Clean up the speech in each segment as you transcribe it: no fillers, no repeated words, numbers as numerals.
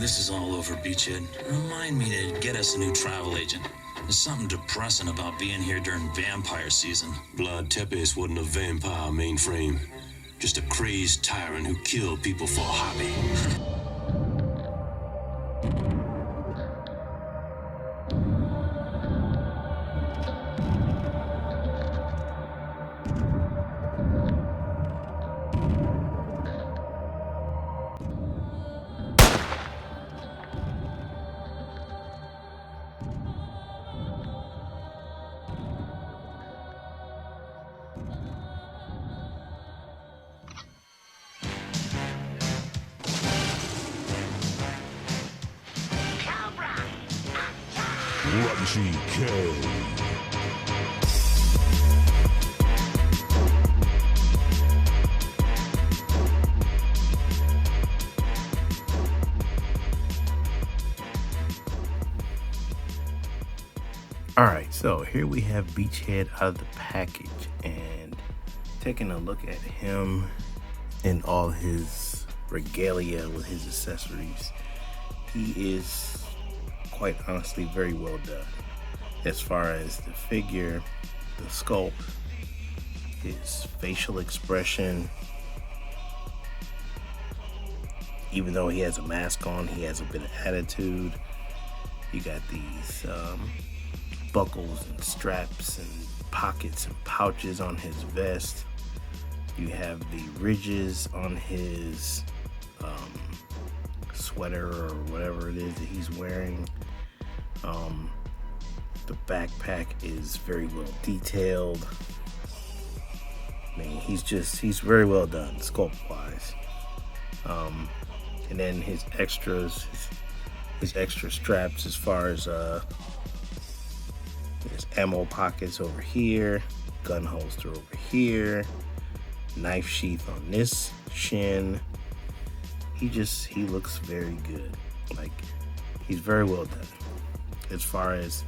this is all over, Beachhead, remind me to get us a new travel agent. There's something depressing about being here during vampire season. Vlad Tepes wasn't a vampire, mainframe. Just a crazed tyrant who killed people for a hobby. Raisi K. Alright, so here we have Beachhead out of the package, and taking a look at him and all his regalia with his accessories. He is quite honestly very well done as far as the figure, the sculpt, his facial expression. Even though he has a mask on, he has a bit of attitude. You got these buckles and straps and pockets and pouches on his vest. You have the ridges on his sweater or whatever it is that he's wearing. The backpack is very well detailed. I mean, he's very well done sculpt wise. And then his extras, his extra straps as far as there's ammo pockets over here, gun holster over here, knife sheath on this shin. He looks very good. Like, he's very well done. As far as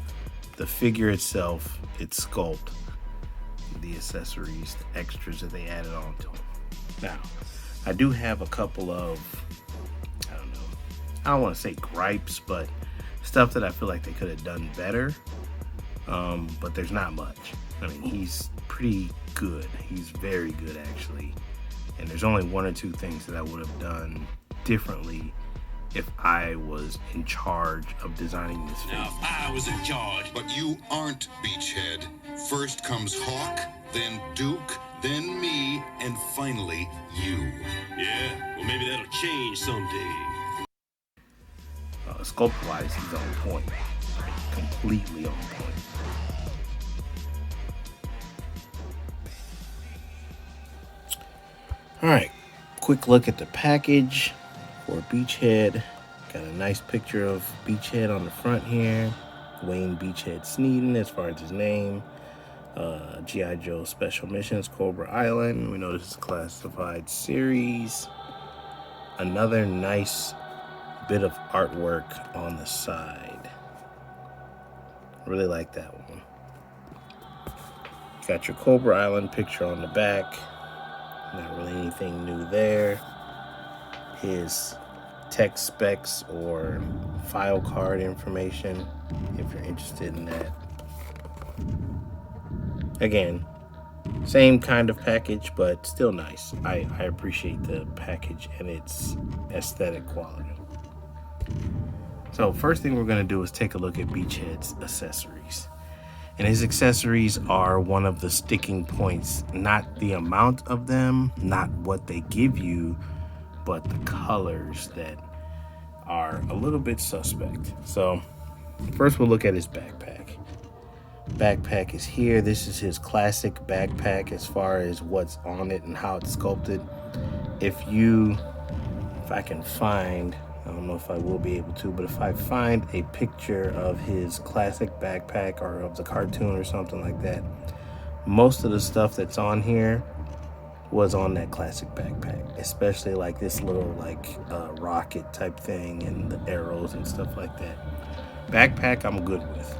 the figure itself, its sculpt, the accessories, the extras that they added on to him. Now, I do have a couple of, I don't want to say gripes, but stuff that I feel like they could have done better. But there's not much. I mean, he's pretty good. He's very good, actually. And there's only one or two things that I would have done differently if I was in charge of designing this figure. Now, if I was in charge. But you aren't, Beachhead. First comes Hawk, then Duke, then me, and finally you. Yeah, well, maybe that'll change someday. Sculpt-wise, he's on point. Completely on point. Alright, quick look at the package for Beachhead. Got a nice picture of Beachhead on the front here. Wayne Beachhead Sneeden as far as his name. G.I. Joe Special Missions, Cobra Island. We know this is a classified series. Another nice bit of artwork on the side. Really like that one. Got your Cobra Island picture on the back. Not really anything new there. His tech specs or file card information, if you're interested in that. Again, same kind of package, but still nice. I appreciate the package and its aesthetic quality. So first thing we're going to do is take a look at Beachhead's accessories. And his accessories are one of the sticking points, not the amount of them, not what they give you, but the colors that are a little bit suspect. So first we'll look at his backpack. Backpack is here. This is his classic backpack as far as what's on it and how it's sculpted. If I can find, I don't know if I will be able to, but if I find a picture of his classic backpack or of the cartoon or something like that, most of the stuff that's on here was on that classic backpack, especially like this little rocket type thing and the arrows and stuff like that. Backpack I'm good with.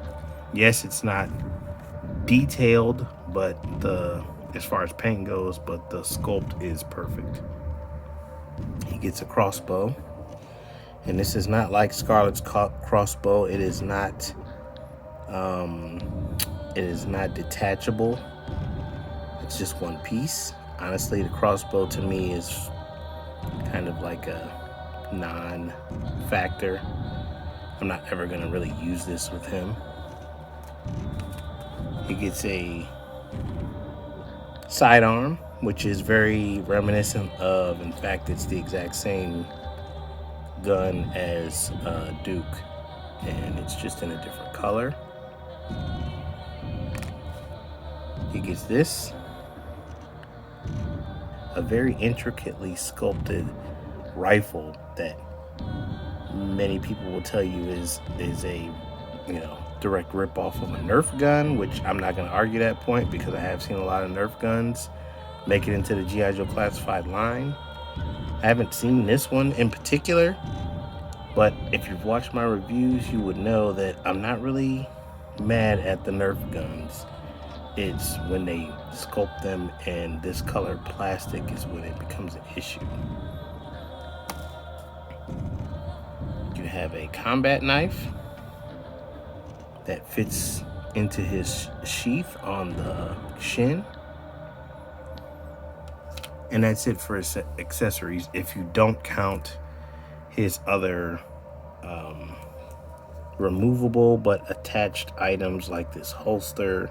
Yes, it's not detailed, but as far as paint goes, but the sculpt is perfect. He gets a crossbow. And this is not like Scarlett's crossbow. It is not detachable. It's just one piece. Honestly, the crossbow to me is kind of like a non-factor. I'm not ever gonna really use this with him. He gets a sidearm, which is very reminiscent of, in fact, it's the exact same gun as Duke, and it's just in a different color. He gets this, a very intricately sculpted rifle that many people will tell you is a direct ripoff of a Nerf gun, which I'm not going to argue that point because I have seen a lot of Nerf guns make it into the G.I. Joe classified line. I haven't seen this one in particular, but if you've watched my reviews, you would know that I'm not really mad at the Nerf guns. It's when they sculpt them and this colored plastic is when it becomes an issue. You have a combat knife that fits into his sheath on the shin. And that's it for his accessories if you don't count his other removable but attached items like this holster,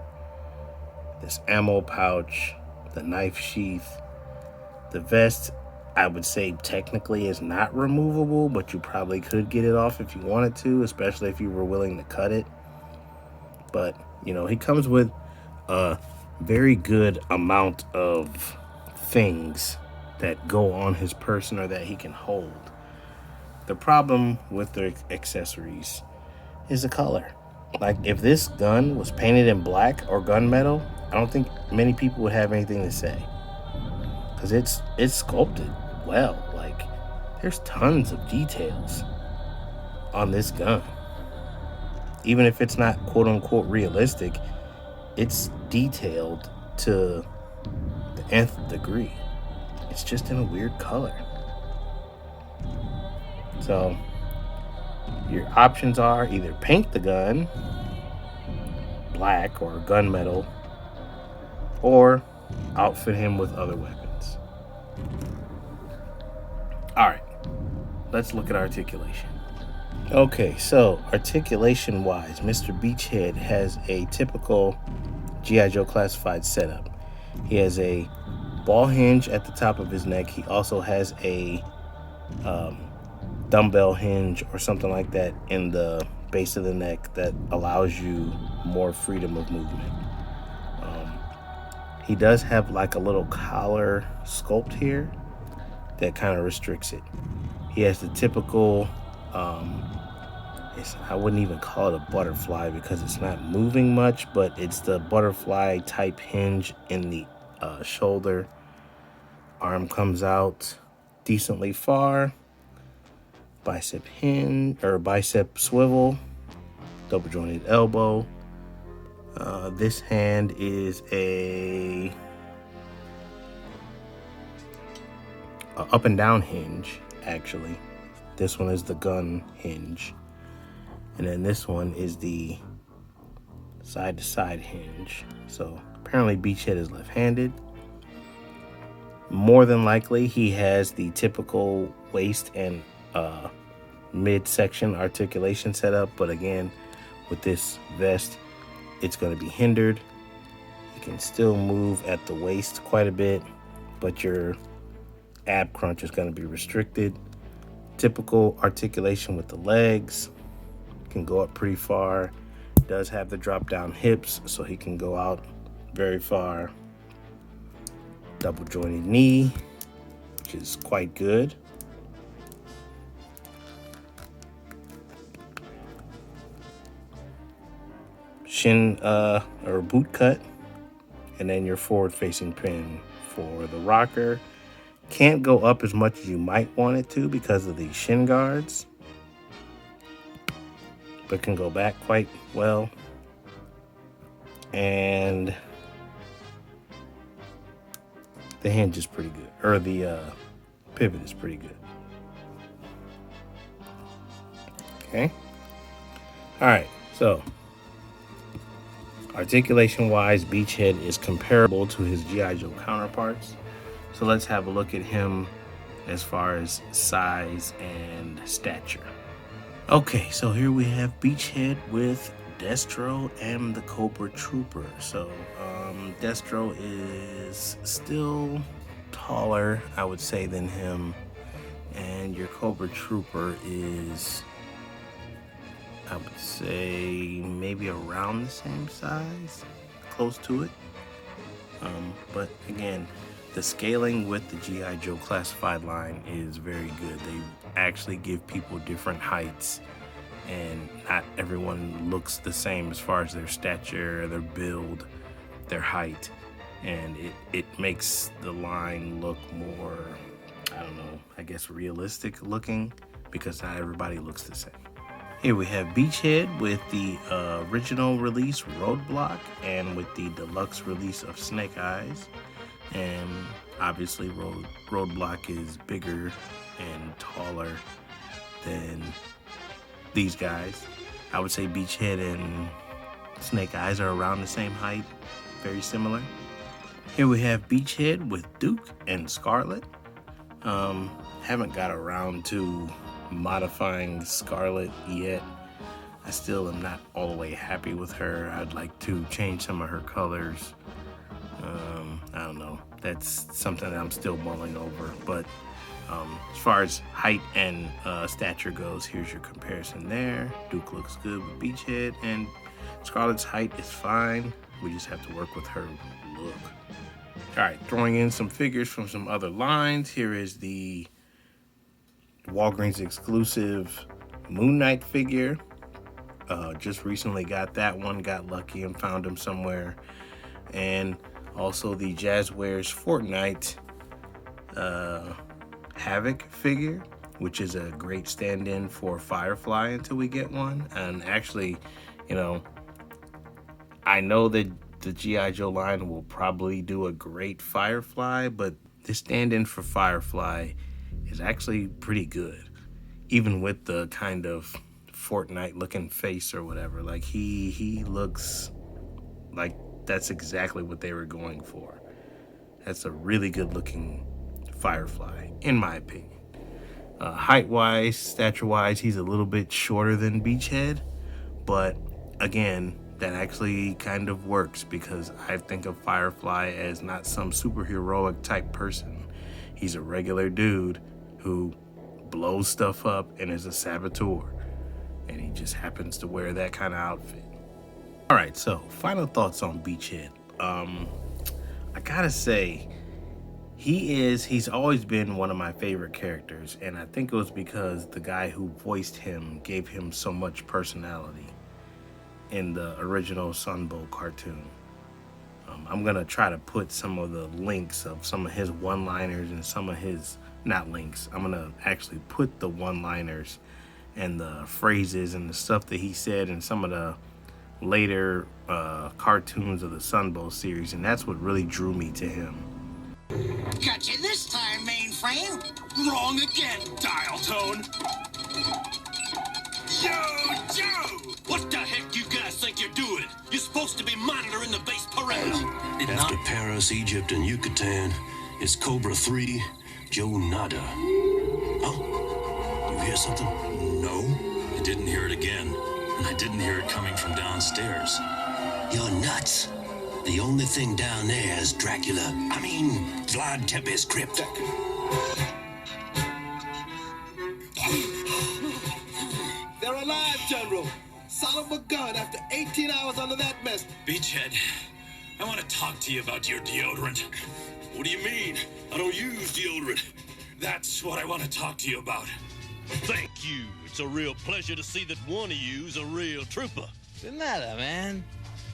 this ammo pouch, the knife sheath. The vest, I would say technically is not removable, but you probably could get it off if you wanted to, especially if you were willing to cut it. But, he comes with a very good amount of things that go on his person or that he can hold. The problem with the accessories is the color. Like, if this gun was painted in black or gunmetal, I don't think many people would have anything to say. Because it's sculpted well. Like, there's tons of details on this gun. Even if it's not quote-unquote realistic, it's detailed to the nth degree. It's just in a weird color. So your options are either paint the gun black or gunmetal, or outfit him with other weapons. All right, let's look at articulation. Okay, so articulation wise, Mr. Beachhead has a typical G.I. Joe classified setup. He has a ball hinge at the top of his neck. He also has a dumbbell hinge or something like that in the base of the neck that allows you more freedom of movement. He does have like a little collar sculpt here that kind of restricts it. He has the typical I wouldn't even call it a butterfly because it's not moving much, but it's the butterfly type hinge in the shoulder. Arm comes out decently far. Bicep hinge or bicep swivel. Double jointed elbow. This hand is a up and down hinge, actually. This one is the gun hinge. And then this one is the side to side hinge. So apparently Beachhead is left-handed. More than likely he has the typical waist and midsection articulation setup, but again, with this vest, it's going to be hindered. You can still move at the waist quite a bit, but your ab crunch is going to be restricted. Typical articulation with the legs, can go up pretty far. Does have the drop down hips, so he can go out very far. Double jointed knee, which is quite good. Shin or boot cut, and then your forward facing pin for the rocker. Can't go up as much as you might want it to because of the shin guards, but can go back quite well. And the hinge is pretty good, or the pivot is pretty good. Okay. All right. So, articulation-wise, Beachhead is comparable to his G.I. Joe counterparts. So let's have a look at him as far as size and stature. Okay, so here we have Beachhead with Destro and the Cobra Trooper. So Destro is still taller, I would say, than him, and your Cobra Trooper is, I would say, maybe around the same size, close to it. But again, the scaling with the G.I. Joe classified line is very good. They actually give people different heights, and not everyone looks the same as far as their stature, their build, their height, and it makes the line look more, I don't know, I guess realistic looking, because not everybody looks the same. Here we have Beachhead with the original release Roadblock and with the deluxe release of Snake Eyes. And obviously Roadblock is bigger and taller than these guys. I would say Beachhead and Snake Eyes are around the same height, very similar. Here we have Beachhead with Duke and Scarlet. Haven't got around to modifying Scarlet yet. I still am not all the way happy with her. I'd like to change some of her colors. I don't know. That's something that I'm still mulling over. But as far as height and stature goes, here's your comparison there. Duke looks good with Beachhead, and Scarlet's height is fine. We just have to work with her look. All right, throwing in some figures from some other lines. Here is the Walgreens exclusive Moon Knight figure. Just recently got that one, got lucky and found him somewhere. And also the Jazzwares Fortnite Havoc figure, which is a great stand-in for Firefly until we get one. And actually, you know, I know that the G.I. Joe line will probably do a great Firefly, but the stand-in for Firefly is actually pretty good, even with the kind of Fortnite looking face or whatever. Like he looks like that's exactly what they were going for. That's a really good looking Firefly, in my opinion. Height-wise, stature-wise, he's a little bit shorter than Beachhead, but again, that actually kind of works because I think of Firefly as not some superheroic type person. He's a regular dude who blows stuff up and is a saboteur, and he just happens to wear that kind of outfit. All right, so final thoughts on Beachhead. I gotta say, he's always been one of my favorite characters, and I think it was because the guy who voiced him gave him so much personality in the original Sunbow cartoon. I'm gonna try to put some of the links of some of his one-liners and some of his, not links, I'm gonna actually put the one-liners and the phrases and the stuff that he said in some of the later cartoons of the Sunbow series, and that's what really drew me to him. Got you this time, mainframe. Wrong again, dial tone. Joe! What the heck you guys think you're doing? You're supposed to be monitoring the base perimeter. After Paris, Egypt, and Yucatan, it's Cobra 3, Joe Nada. Oh, you hear something? No, I didn't hear it again, and I didn't hear it coming from downstairs. You're nuts. The only thing down there is Vlad Tepes' crypt. They're alive, General. Son of a gun after 18 hours under that mess. Beachhead, I want to talk to you about your deodorant. What do you mean? I don't use deodorant. That's what I want to talk to you about. Thank you. It's a real pleasure to see that one of you's a real trooper. What's the matter, man?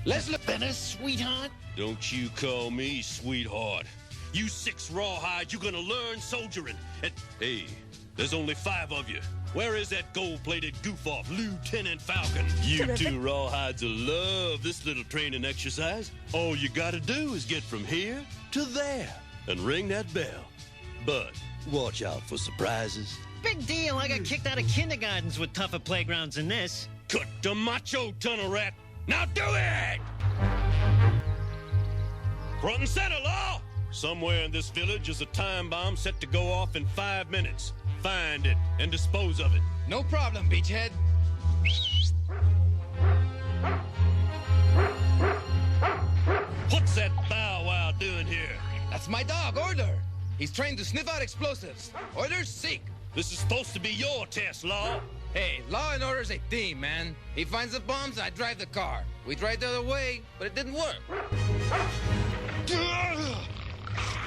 Let's look better, sweetheart. Don't you call me sweetheart. You 6 rawhides, you're gonna learn soldiering. And hey, there's only 5 of you. Where is that gold-plated goof-off, Lieutenant Falcon? You two rawhides will love this little training exercise. All you gotta do is get from here to there and ring that bell. But watch out for surprises. Big deal. I got kicked out of kindergartens with tougher playgrounds than this. Cut the macho, tunnel rat. Now do it! Front and center, Law! Somewhere in this village is a time bomb set to go off in 5 minutes. Find it and dispose of it. No problem, beachhead. What's that bow wow doing here? That's my dog, Order. He's trained to sniff out explosives. Order, seek. This is supposed to be your test, Law. Hey, Law and Order's a team, man. He finds the bombs, I drive the car. We tried the other way, but it didn't work.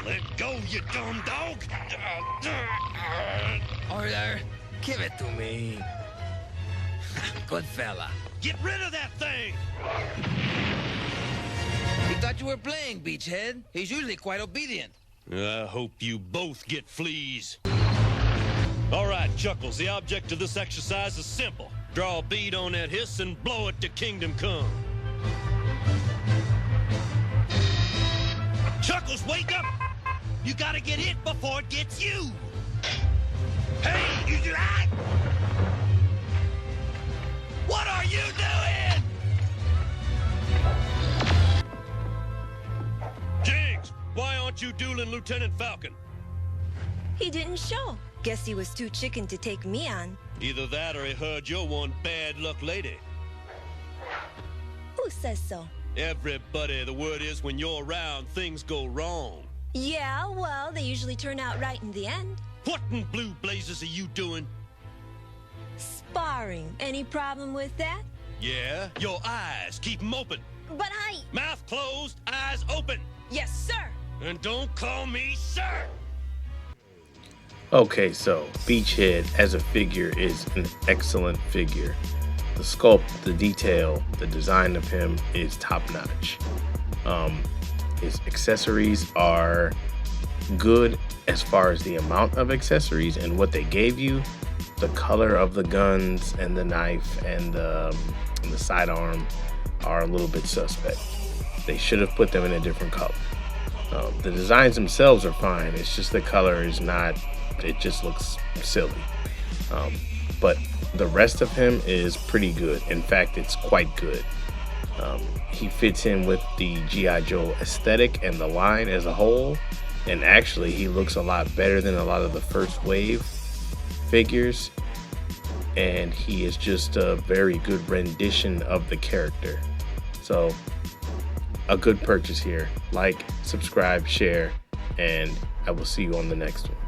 Let go, you dumb dog! Order, give it to me. Good fella. Get rid of that thing! He thought you were playing, beachhead. He's usually quite obedient. I hope you both get fleas. All right, Chuckles, the object of this exercise is simple. Draw a bead on that hiss and blow it to Kingdom Come. Chuckles, wake up! You gotta get it before it gets you! Hey, you right? What are you doing? Jinx, why aren't you dueling Lieutenant Falcon? He didn't show. Guess he was too chicken to take me on. Either that or he heard you're one bad luck lady. Who says so? Everybody, the word is when you're around, things go wrong. Yeah, well, they usually turn out right in the end. What in blue blazes are you doing? Sparring. Any problem with that? Yeah, your eyes, keep them open. But I... Mouth closed, eyes open. Yes, sir. And don't call me sir. Okay, so Beachhead as a figure is an excellent figure. The sculpt, the detail, the design of him is top-notch. His accessories are good as far as the amount of accessories and what they gave you. The color of the guns and the knife and the sidearm are a little bit suspect. They should have put them in a different color. The designs themselves are fine. It's just the color is not, it just looks silly. But the rest of him is pretty good. In fact, it's quite good. He fits in with the G.I. Joe aesthetic and the line as a whole. And actually, he looks a lot better than a lot of the first wave figures. And he is just a very good rendition of the character. So, a good purchase here. Like, subscribe, share, and I will see you on the next one.